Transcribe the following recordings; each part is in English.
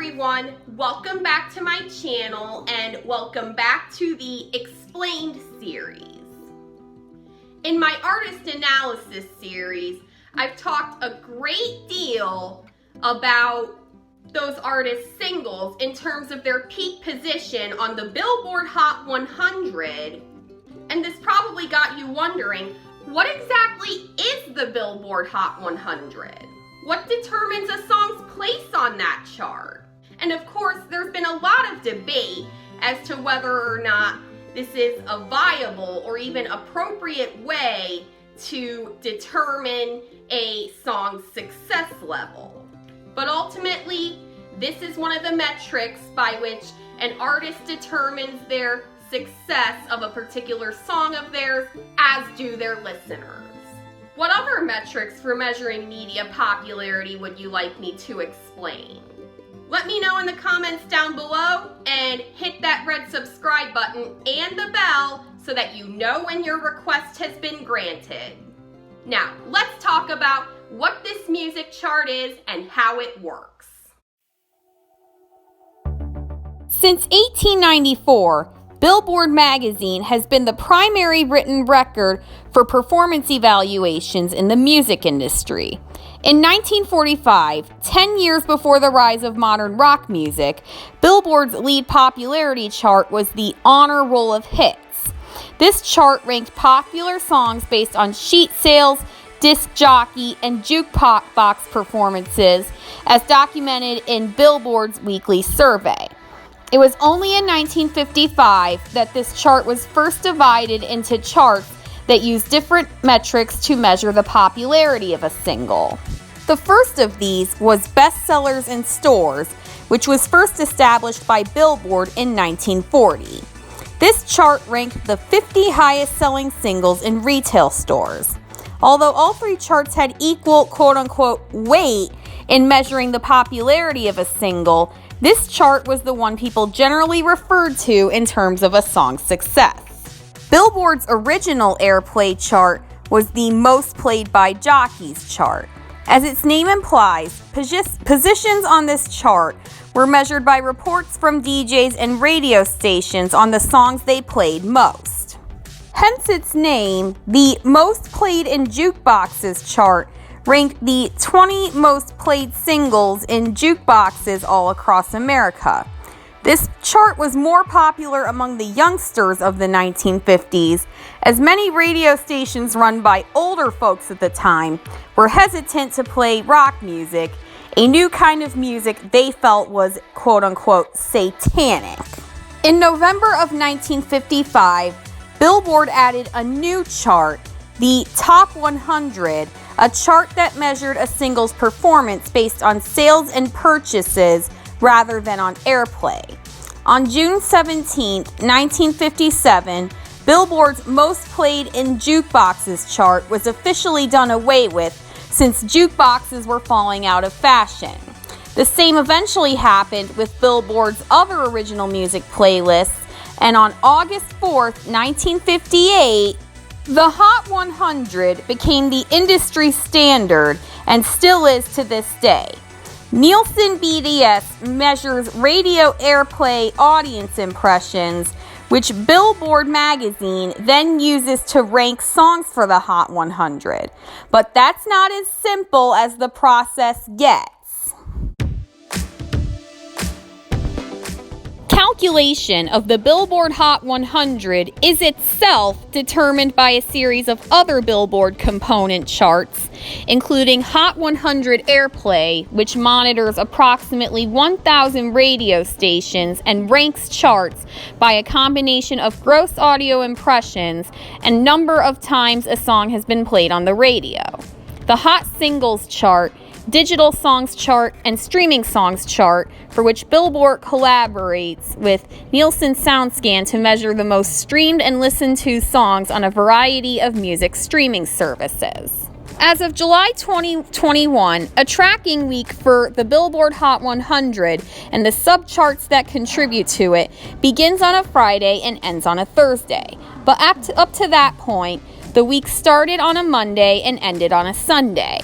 everyone, welcome back to my channel and welcome back to the Explained series. In my artist analysis series, I've talked a great deal about those artists' singles in terms of their peak position on the Billboard Hot 100, and this probably got you wondering, what exactly is the Billboard Hot 100? What determines a song's place on that chart? And of course, there's been a lot of debate as to whether or not this is a viable or even appropriate way to determine a song's success level. But ultimately, this is one of the metrics by which an artist determines their success of a particular song of theirs, as do their listeners. What other metrics for measuring media popularity would you like me to explain? Let me know in the comments down below and hit that red subscribe button and the bell so that you know when your request has been granted. Now, let's talk about what this music chart is and how it works. Since 1894, Billboard magazine has been the primary written record for performance evaluations in the music industry. In 1945, 10 years before the rise of modern rock music, Billboard's lead popularity chart was the Honor Roll of Hits. This chart ranked popular songs based on sheet sales, disc jockey, and jukebox performances as documented in Billboard's weekly survey. It was only in 1955 that this chart was first divided into charts that use different metrics to measure the popularity of a single. The first of these was bestsellers in stores, which was first established by Billboard in 1940. This chart ranked the 50 highest selling singles in retail stores. Although all three charts had equal quote-unquote weight in measuring the popularity of a single, this chart was the one people generally referred to in terms of a song's success. Billboard's original airplay chart was the most played by jockeys chart. As its name implies, positions on this chart were measured by reports from DJs and radio stations on the songs they played most. Hence its name, the most played in jukeboxes chart ranked the 20 most played singles in jukeboxes all across America. This chart was more popular among the youngsters of the 1950s, as many radio stations run by older folks at the time were hesitant to play rock music, a new kind of music they felt was quote-unquote satanic. In November of 1955, Billboard added a new chart, the Top 100, a chart that measured a single's performance based on sales and purchases rather than on airplay. On June 17, 1957, Billboard's most played in jukeboxes chart was officially done away with since jukeboxes were falling out of fashion. The same eventually happened with Billboard's other original music playlists, and on August 4, 1958, the Hot 100 became the industry standard and still is to this day. Nielsen BDS measures radio airplay audience impressions, which Billboard magazine then uses to rank songs for the Hot 100. But that's not as simple as the process gets. Calculation of the Billboard Hot 100 is itself determined by a series of other Billboard component charts, including Hot 100 Airplay, which monitors approximately 1,000 radio stations and ranks charts by a combination of gross audio impressions and number of times a song has been played on the radio. The Hot Singles chart, Digital Songs chart, and Streaming Songs chart, for which Billboard collaborates with Nielsen SoundScan to measure the most streamed and listened to songs on a variety of music streaming services. As of July 2021, a tracking week for the Billboard Hot 100 and the subcharts that contribute to it begins on a Friday and ends on a Thursday. But up to that point, the week started on a Monday and ended on a Sunday.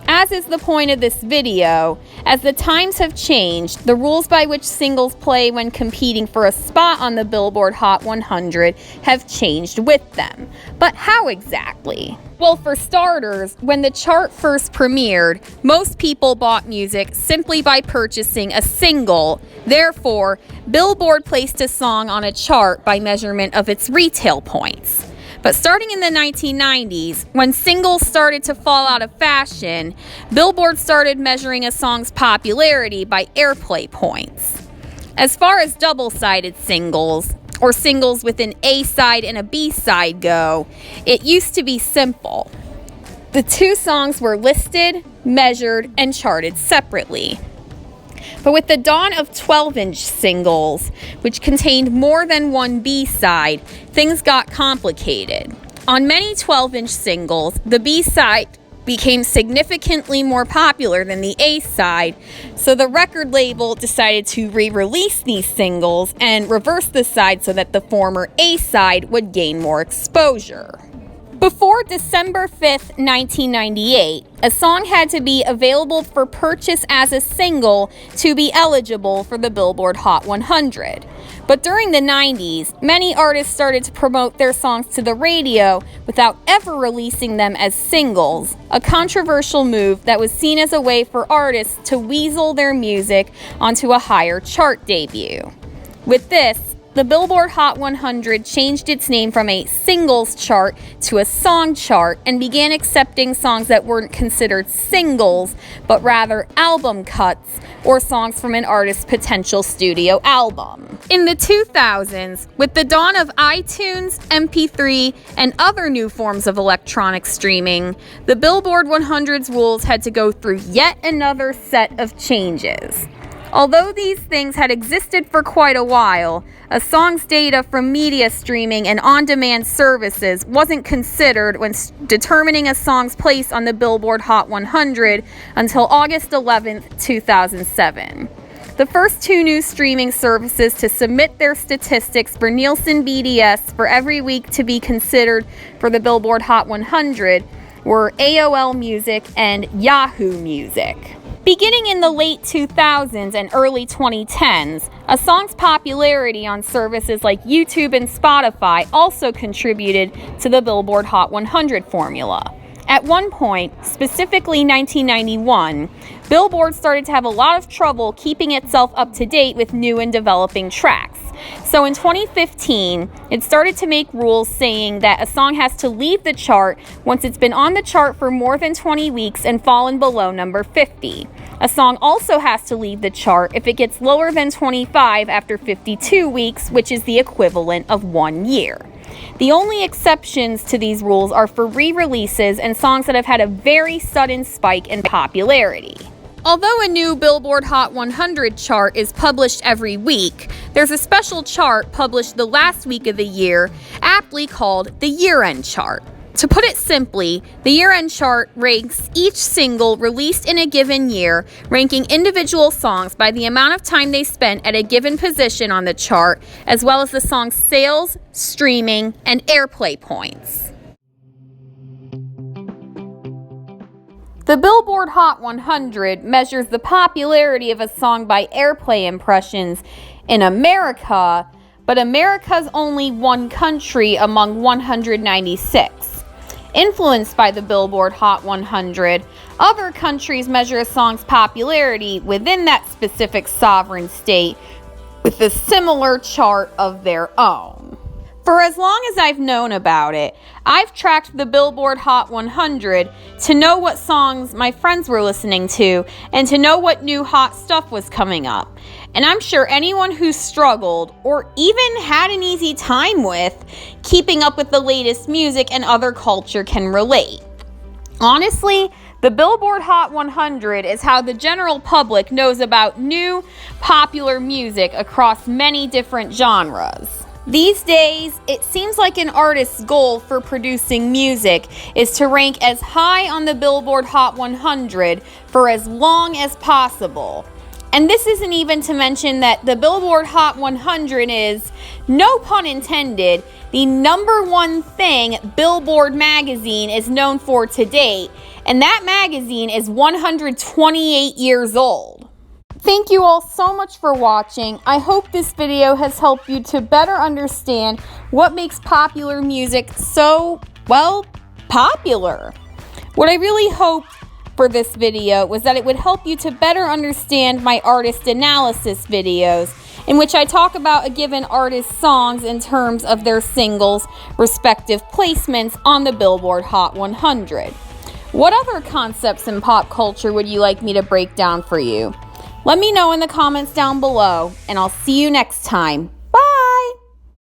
As is the point of this video, as the times have changed, the rules by which singles play when competing for a spot on the Billboard Hot 100 have changed with them. But how exactly? Well, for starters, when the chart first premiered, most people bought music simply by purchasing a single. Therefore, Billboard placed a song on a chart by measurement of its retail points. But starting in the 1990s, when singles started to fall out of fashion, Billboard started measuring a song's popularity by airplay points. As far as double-sided singles, or singles with an A-side and a B-side go, it used to be simple. The two songs were listed, measured, and charted separately. But with the dawn of 12-inch singles, which contained more than one B-side, things got complicated. On many 12-inch singles, the B-side became significantly more popular than the A-side, so the record label decided to re-release these singles and reverse the side so that the former A-side would gain more exposure. Before December 5th, 1998, a song had to be available for purchase as a single to be eligible for the Billboard Hot 100. But during the 90s, many artists started to promote their songs to the radio without ever releasing them as singles, a controversial move that was seen as a way for artists to weasel their music onto a higher chart debut. With this, the Billboard Hot 100 changed its name from a singles chart to a song chart and began accepting songs that weren't considered singles, but rather album cuts or songs from an artist's potential studio album. In the 2000s, with the dawn of iTunes, MP3, and other new forms of electronic streaming, the Billboard 100's rules had to go through yet another set of changes. Although these things had existed for quite a while, a song's data from media streaming and on-demand services wasn't considered when determining a song's place on the Billboard Hot 100 until August 11, 2007. The first two new streaming services to submit their statistics for Nielsen BDS for every week to be considered for the Billboard Hot 100 were AOL Music and Yahoo Music. Beginning in the late 2000s and early 2010s, a song's popularity on services like YouTube and Spotify also contributed to the Billboard Hot 100 formula. At one point, specifically 1991, Billboard started to have a lot of trouble keeping itself up to date with new and developing tracks. So in 2015, it started to make rules saying that a song has to leave the chart once it's been on the chart for more than 20 weeks and fallen below number 50. A song also has to leave the chart if it gets lower than 25 after 52 weeks, which is the equivalent of 1 year. The only exceptions to these rules are for re-releases and songs that have had a very sudden spike in popularity. Although a new Billboard Hot 100 chart is published every week, there's a special chart published the last week of the year, aptly called the year-end chart. To put it simply, the year-end chart ranks each single released in a given year, ranking individual songs by the amount of time they spent at a given position on the chart, as well as the song's sales, streaming, and airplay points. The Billboard Hot 100 measures the popularity of a song by airplay impressions in America, but America's only one country among 196. Influenced by the Billboard Hot 100, other countries measure a song's popularity within that specific sovereign state with a similar chart of their own. For as long as I've known about it, I've tracked the Billboard Hot 100 to know what songs my friends were listening to and to know what new hot stuff was coming up. And I'm sure anyone who struggled or even had an easy time with keeping up with the latest music and other culture can relate. Honestly, the Billboard Hot 100 is how the general public knows about new, popular music across many different genres. These days, it seems like an artist's goal for producing music is to rank as high on the Billboard Hot 100 for as long as possible. And this isn't even to mention that the Billboard Hot 100 is, no pun intended, the #1 thing Billboard magazine is known for to date, and that magazine is 128 years old. Thank you all so much for watching. I hope this video has helped you to better understand what makes popular music so, well, popular. What I really hoped for this video was that it would help you to better understand my artist analysis videos, in which I talk about a given artist's songs in terms of their singles' respective placements on the Billboard Hot 100. What other concepts in pop culture would you like me to break down for you? Let me know in the comments down below, and I'll see you next time.